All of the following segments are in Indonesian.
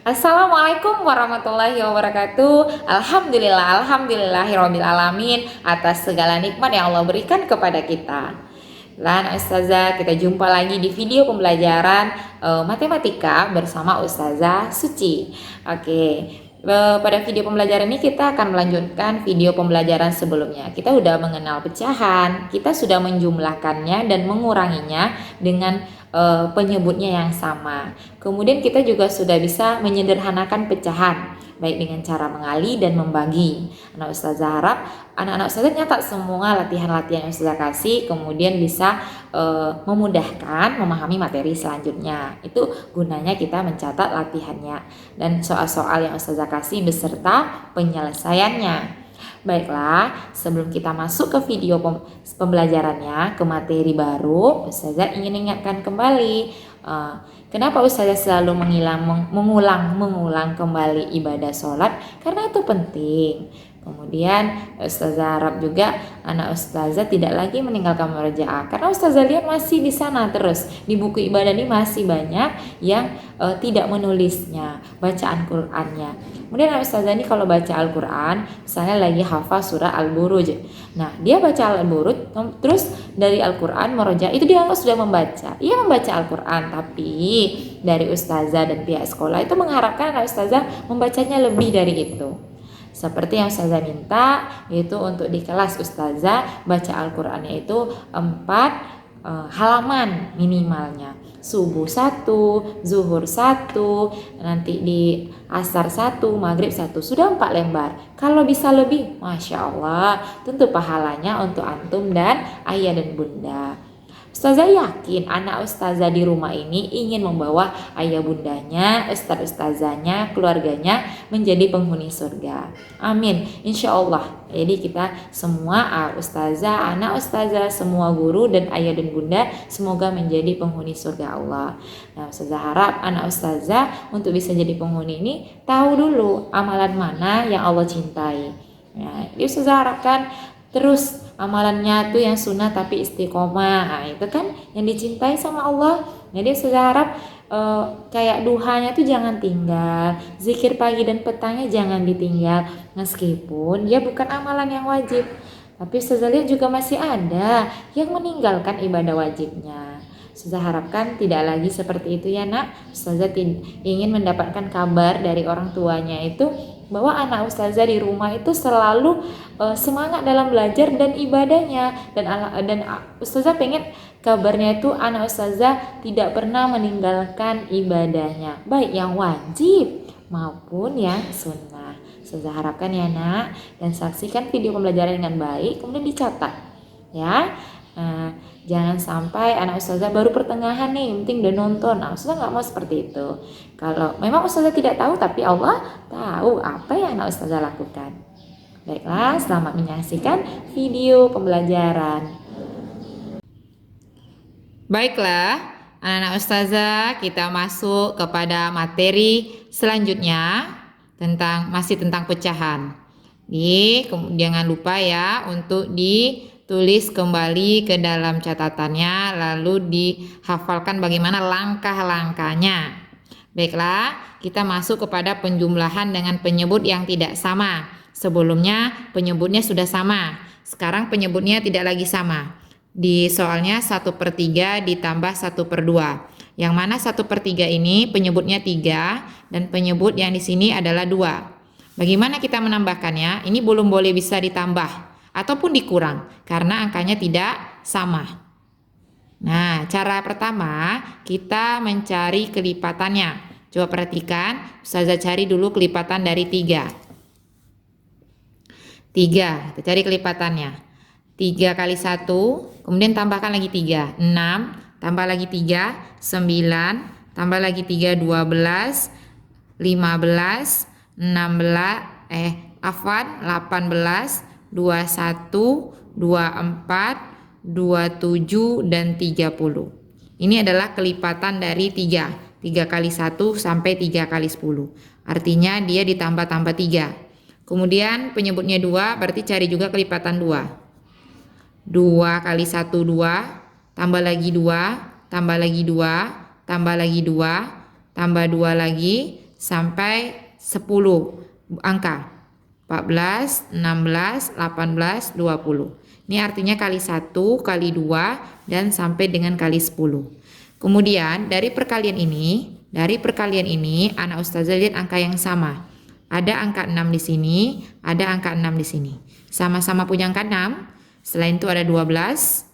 Assalamualaikum warahmatullahi wabarakatuh. Alhamdulillahirabbil alamin atas segala nikmat yang Allah berikan kepada kita. Dan Ustazah, kita jumpa lagi di video pembelajaran matematika bersama Ustazah Suci. Oke. Pada video pembelajaran ini kita akan melanjutkan video pembelajaran sebelumnya. Kita sudah mengenal pecahan, kita sudah menjumlahkannya dan menguranginya dengan penyebutnya yang sama. Kemudian kita juga sudah bisa menyederhanakan pecahan, baik dengan cara mengali dan membagi. Anak Ustazah harap anak-anak Ustazah nyatat semua latihan-latihan yang Ustazah kasih, kemudian bisa memudahkan memahami materi selanjutnya. Itu gunanya kita mencatat latihannya dan soal-soal yang Ustazah kasih beserta penyelesaiannya. Baiklah, sebelum kita masuk ke video pembelajarannya, ke materi baru, Ustazah ingin ingatkan kembali kenapa Ustazah selalu mengulang kembali ibadah sholat, karena itu penting. Kemudian Ustazah harap juga anak Ustazah tidak lagi meninggalkan murojaah, karena Ustazah lihat masih di sana terus di buku ibadah ini masih banyak yang tidak menulisnya bacaan Qur'annya. Kemudian anak Ustazah ini kalau baca Al-Quran, misalnya lagi hafal surah Al-Buruj, nah dia baca Al-Buruj terus dari Al-Quran murojaah, itu dia sudah membaca. Ia membaca Al-Quran, tapi dari Ustazah dan pihak sekolah itu mengharapkan anak Ustazah membacanya lebih dari itu. Seperti yang Ustazah minta, yaitu untuk di kelas Ustazah baca Al-Qur'annya itu 4 halaman minimalnya. Subuh 1, zuhur 1, nanti di asar 1, maghrib 1, sudah 4 lembar. Kalau bisa lebih, Masya Allah, tentu pahalanya untuk antum dan ayah dan bunda. Ustazah yakin anak Ustazah di rumah ini ingin membawa ayah bundanya, ustazahnya, keluarganya menjadi penghuni surga. Amin, insya Allah. Jadi kita semua Ustazah, anak Ustazah, semua guru dan ayah dan bunda semoga menjadi penghuni surga Allah. Nah, Ustazah harap anak Ustazah untuk bisa jadi penghuni ini tahu dulu amalan mana yang Allah cintai. Nah, jadi Ustazah harapkan terus amalannya tuh yang sunnah tapi istiqomah. Nah, itu kan yang dicintai sama Allah. Jadi saya harap kayak duhanya tuh jangan tinggal, zikir pagi dan petangnya jangan ditinggal, meskipun dia bukan amalan yang wajib. Tapi Ustazah lihat juga masih ada yang meninggalkan ibadah wajibnya. Ustazah harapkan tidak lagi seperti itu ya nak. Ustazah ingin mendapatkan kabar dari orang tuanya itu bahwa anak Ustazah di rumah itu selalu semangat dalam belajar dan ibadahnya, dan Ustazah pengen kabarnya itu anak Ustazah tidak pernah meninggalkan ibadahnya, baik yang wajib maupun yang sunnah. Ustazah harapkan ya nak, dan saksikan video pembelajaran dengan baik, kemudian dicatat ya. Jangan sampai anak Ustazah baru pertengahan nih, penting udah nonton. Nah, Ustazah nggak mau seperti itu. Kalau memang Ustazah tidak tahu, tapi Allah tahu apa yang anak Ustazah lakukan. Baiklah, selamat menyaksikan video pembelajaran. Baiklah, anak-anak Ustazah, kita masuk kepada materi selanjutnya masih tentang pecahan. Jangan lupa ya untuk tulis kembali ke dalam catatannya, lalu dihafalkan bagaimana langkah-langkahnya. Baiklah, kita masuk kepada penjumlahan dengan penyebut yang tidak sama. Sebelumnya penyebutnya sudah sama, sekarang penyebutnya tidak lagi sama. Di soalnya 1/3 ditambah 1/2. Yang mana 1/3 ini penyebutnya 3 dan penyebut yang di sini adalah 2. Bagaimana kita menambahkannya? Ini belum boleh bisa ditambah ataupun dikurang karena angkanya tidak sama. Nah, cara pertama kita mencari kelipatannya. Coba perhatikan, Ustazah cari dulu kelipatan dari 3. 3, kita cari kelipatannya. 3 kali 1, kemudian tambahkan lagi 3, 6, tambah lagi 3, 9, tambah lagi 3, 12, 15, 18, 21, 24, 27, dan 30. Ini adalah kelipatan dari 3. 3 kali 1 sampai 3 kali 10. Artinya dia ditambah-tambah 3. Kemudian penyebutnya 2, berarti cari juga kelipatan 2. 2 kali 1, 2. Tambah lagi 2, tambah lagi 2, tambah lagi 2, tambah 2 lagi, sampai 10 angka. 14, 16, 18, 20. Ini artinya kali 1, kali 2, dan sampai dengan kali 10. Kemudian dari perkalian ini, anak ustazah lihat angka yang sama. Ada angka 6 di sini, ada angka 6 di sini. Sama-sama punya angka 6. Selain itu ada 12.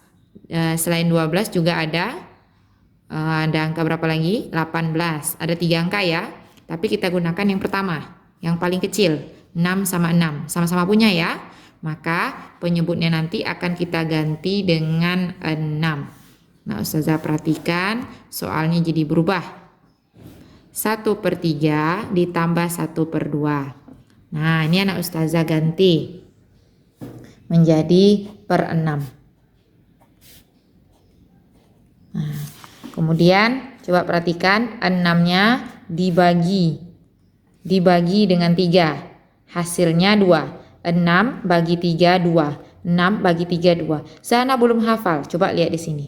Selain 12 juga ada angka berapa lagi? 18. Ada 3 angka ya. Tapi kita gunakan yang pertama, yang paling kecil, 6 sama 6. Sama-sama punya ya. Maka penyebutnya nanti akan kita ganti dengan 6. Nah, ustazah perhatikan soalnya jadi berubah. 1/3 ditambah 1/2. Nah, ini anak ustazah ganti menjadi per 6. Nah, kemudian coba perhatikan 6-nya dibagi dengan 3. Hasilnya 2. 6 bagi 3, 2. 6 bagi 3, 2. Sana belum hafal, coba lihat di sini.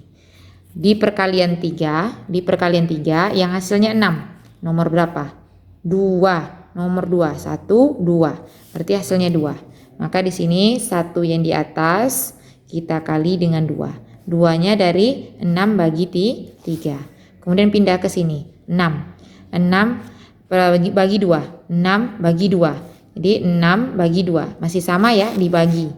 Di perkalian 3 yang hasilnya 6. Nomor berapa? 2. Nomor 2. 1, 2. Berarti hasilnya 2. Maka di sini 1 yang di atas kita kali dengan 2. 2-nya dari 6 bagi 3. Kemudian pindah ke sini. 6. 6 bagi 2. 6 bagi 2. Jadi 6 bagi 2. Masih sama ya, dibagi.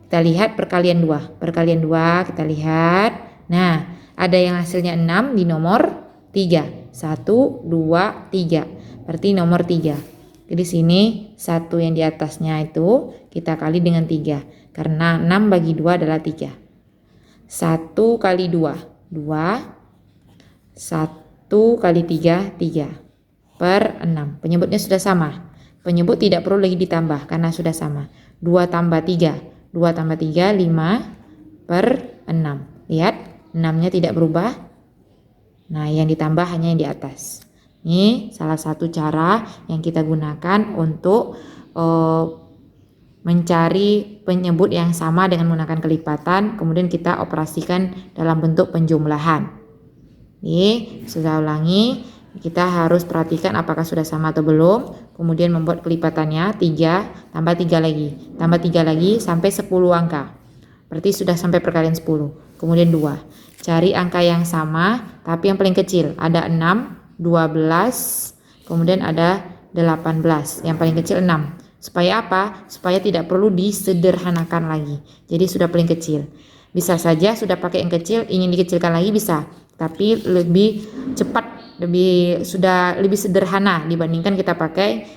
Kita lihat perkalian 2. Perkalian 2 kita lihat. Nah, ada yang hasilnya 6 di nomor 3. 1, 2, 3. Berarti nomor 3. Di sini 1 yang di atasnya itu kita kali dengan 3. Karena 6 bagi 2 adalah 3. 1 kali 2, 2. 1 kali 3, 3. Per 6. Penyebutnya sudah sama. Penyebut tidak perlu lagi ditambah karena sudah sama. 2 tambah 3. 2 tambah 3, 5 per 6. Lihat, 6-nya tidak berubah. Nah, yang ditambah hanya yang di atas. Ini salah satu cara yang kita gunakan untuk mencari penyebut yang sama dengan menggunakan kelipatan. Kemudian kita operasikan dalam bentuk penjumlahan. Ini sudah ulangi. Kita harus perhatikan apakah sudah sama atau belum. Kemudian membuat kelipatannya 3 tambah 3 lagi. Tambah 3 lagi sampai 10 angka. Berarti sudah sampai perkalian 10. Kemudian 2. Cari angka yang sama tapi yang paling kecil. Ada 6, 12, kemudian ada 18. Yang paling kecil 6. Supaya apa? Supaya tidak perlu disederhanakan lagi. Jadi sudah paling kecil. Bisa saja sudah pakai yang kecil, ingin dikecilkan lagi bisa. Tapi lebih cepat, lebih sederhana dibandingkan kita pakai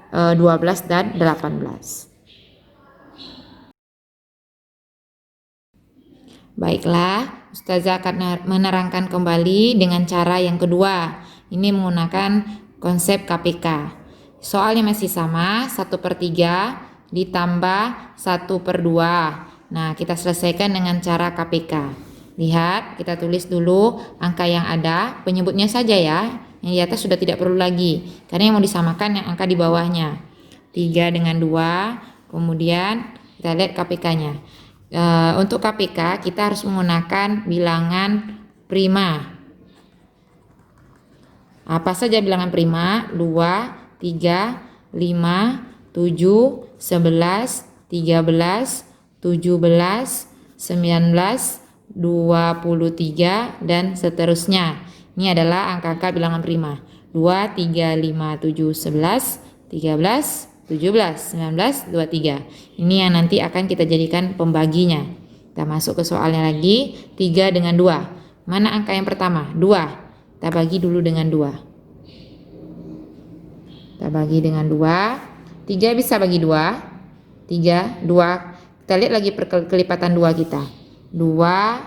12 dan 18. Baiklah, ustazah akan menerangkan kembali dengan cara yang kedua. Ini menggunakan konsep KPK. Soalnya masih sama, 1/3 ditambah 1/2. Nah, kita selesaikan dengan cara KPK. Lihat, kita tulis dulu angka yang ada, penyebutnya saja ya. Yang di atas sudah tidak perlu lagi, karena yang mau disamakan yang angka di bawahnya. 3 dengan 2, kemudian kita lihat KPK-nya. Untuk KPK kita harus menggunakan bilangan prima. Apa saja bilangan prima? 2, 3, 5, 7, 11, 13, 17, 19, 23, dan seterusnya. Ini adalah angka-angka bilangan prima. 2, 3, 5, 7, 11, 13, 17, 19, 23. Ini yang nanti akan kita jadikan pembaginya. Kita masuk ke soalnya lagi. 3 dengan 2. Mana angka yang pertama? 2. Kita bagi dulu dengan 2. Kita bagi dengan 2. 3 bisa bagi 2. 3, 2. Kita lihat lagi kelipatan 2 kita. 2,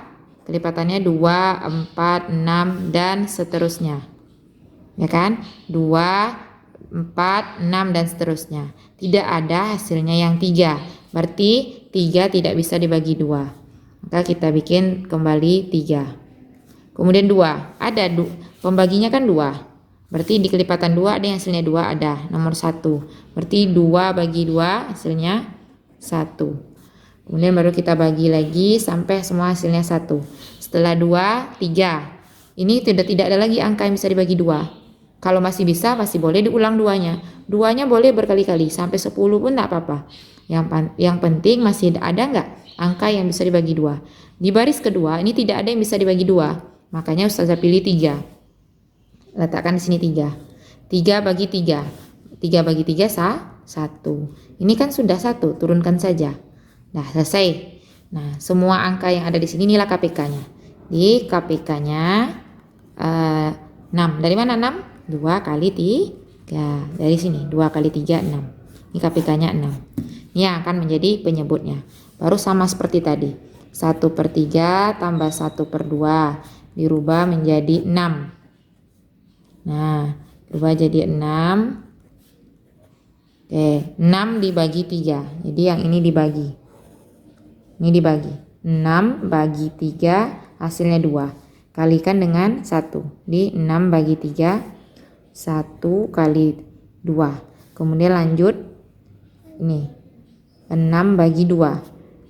kelipatannya 2, 4, 6, dan seterusnya. Ya kan? 2, 4, 6, dan seterusnya. Tidak ada hasilnya yang 3. Berarti 3 tidak bisa dibagi 2. Maka kita bikin kembali 3. Kemudian 2. Ada pembaginya kan 2. Berarti di kelipatan 2 ada yang hasilnya 2, ada nomor 1. Berarti 2 bagi 2 hasilnya 1. Kemudian baru kita bagi lagi sampai semua hasilnya 1. Setelah 2, 3. Ini tidak ada lagi angka yang bisa dibagi 2. Kalau masih bisa, masih boleh diulang duanya. Duanya boleh berkali-kali, sampai 10 pun tak apa-apa. Yang penting masih ada nggak angka yang bisa dibagi dua. Di baris kedua, ini tidak ada yang bisa dibagi dua. Makanya Ustazah pilih 3. Letakkan di sini 3. 3 bagi 3. 3 bagi 3 1. Ini kan sudah 1, turunkan saja. Nah, selesai. Nah, semua angka yang ada di sini inilah KPK-nya. Di KPK-nya 6. Dari mana 6? 2 kali 3. Dari sini 2 kali 3 6. Ini KPK-nya 6. Ini yang akan menjadi penyebutnya. Baru sama seperti tadi. 1/3 tambah 1/2 dirubah menjadi 6. Nah, berubah jadi 6. Oke, 6 dibagi 3. Jadi yang ini dibagi. Ini dibagi. 6 bagi 3 hasilnya 2. Kalikan dengan 1. Di 6 bagi 3, 1 kali 2. Kemudian lanjut. Ini. 6 bagi 2.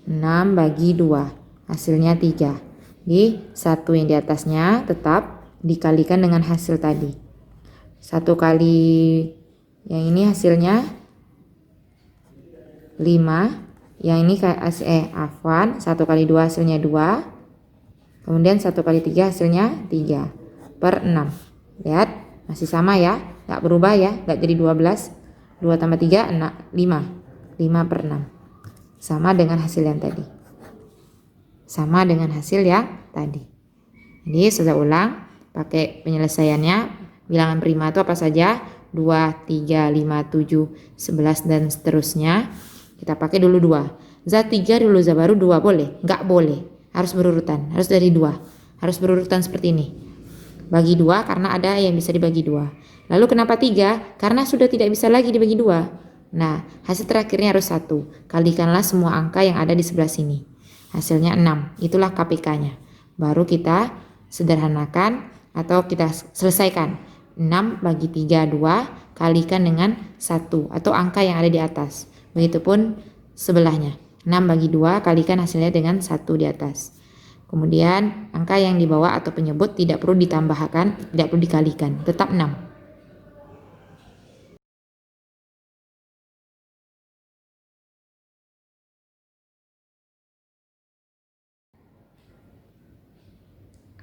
6 bagi 2. Hasilnya 3. Di 1 yang di atasnya tetap dikalikan dengan hasil tadi. 1 kali yang ini hasilnya 5. Yang ini 1 kali 2 hasilnya 2. Kemudian 1 kali 3 hasilnya 3/6. Lihat, masih sama ya, nggak berubah ya, nggak jadi 12. 2 tambah 3 5. 5/6. Sama dengan hasil yang tadi. Sama dengan hasil yang tadi. Jadi sudah ulang, pakai penyelesaiannya. Bilangan prima itu apa saja? 2, 3, 5, 7, 11 dan seterusnya. Kita pakai dulu 2. Zat 3 dulu, zat baru 2 boleh? Nggak boleh. Harus berurutan. Harus dari 2. Harus berurutan seperti ini. Bagi 2 karena ada yang bisa dibagi 2. Lalu kenapa 3? Karena sudah tidak bisa lagi dibagi 2. Nah, hasil terakhirnya harus 1. Kalikanlah semua angka yang ada di sebelah sini. Hasilnya 6. Itulah KPK-nya. Baru kita sederhanakan atau kita selesaikan. 6 bagi 3 2 kalikan dengan 1 atau angka yang ada di atas. Begitupun sebelahnya. 6 bagi 2 kalikan hasilnya dengan 1 di atas. Kemudian angka yang di bawah atau penyebut tidak perlu ditambahkan, tidak perlu dikalikan, tetap 6.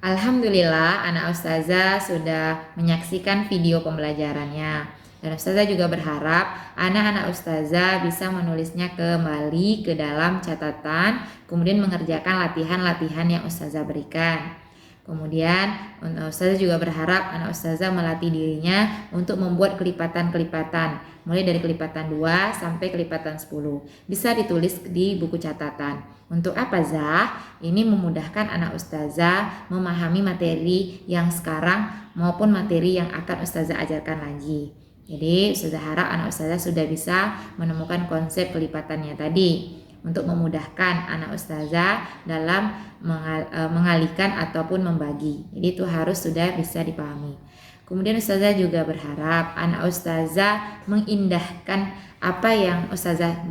Alhamdulillah, anak Ustazah sudah menyaksikan video pembelajarannya. Dan Ustazah juga berharap anak-anak Ustazah bisa menulisnya kembali ke dalam catatan, kemudian mengerjakan latihan-latihan yang Ustazah berikan. Kemudian Ustazah juga berharap anak Ustazah melatih dirinya untuk membuat kelipatan-kelipatan, mulai dari kelipatan 2 sampai kelipatan 10. Bisa ditulis di buku catatan. Untuk apa, Zah? Ini memudahkan anak Ustazah memahami materi yang sekarang maupun materi yang akan Ustazah ajarkan lagi. Jadi Ustazah harap anak Ustazah sudah bisa menemukan konsep kelipatannya tadi untuk memudahkan anak Ustazah dalam mengalihkan ataupun membagi. Jadi itu harus sudah bisa dipahami. Kemudian Ustazah juga berharap anak Ustazah mengindahkan apa yang Ustazah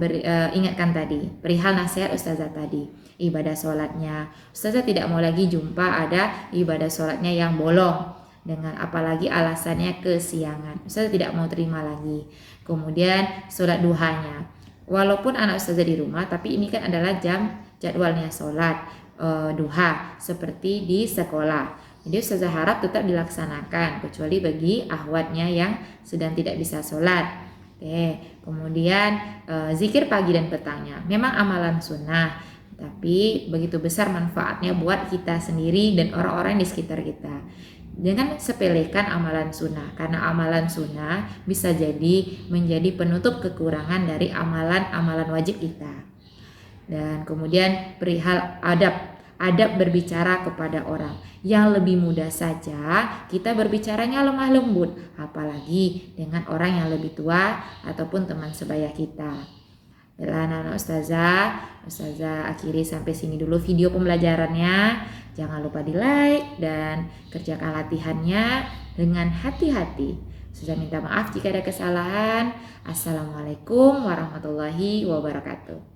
ingatkan tadi, perihal nasihat Ustazah tadi, ibadah sholatnya. Ustazah tidak mau lagi jumpa ada ibadah sholatnya yang bolong, dengan apalagi alasannya kesiangan. Ustazah tidak mau terima lagi. Kemudian sholat duhanya. Walaupun anak Ustazah di rumah, tapi ini kan adalah jadwalnya sholat duha seperti di sekolah. Jadi Ustazah harap tetap dilaksanakan, kecuali bagi akhwatnya yang sedang tidak bisa sholat. Oke, kemudian zikir pagi dan petangnya. Memang amalan sunnah, tapi begitu besar manfaatnya buat kita sendiri dan orang-orang di sekitar kita. Jangan sepelekan amalan sunnah, karena amalan sunnah bisa jadi menjadi penutup kekurangan dari amalan-amalan wajib kita. Dan kemudian perihal adab berbicara kepada orang. Yang lebih mudah saja kita berbicaranya lemah lembut, apalagi dengan orang yang lebih tua ataupun teman sebaya kita. Anak Ustazah akhiri sampai sini dulu video pembelajarannya. Jangan lupa di like dan kerjakan latihannya dengan hati-hati. Sudah minta maaf jika ada kesalahan. Assalamualaikum warahmatullahi wabarakatuh.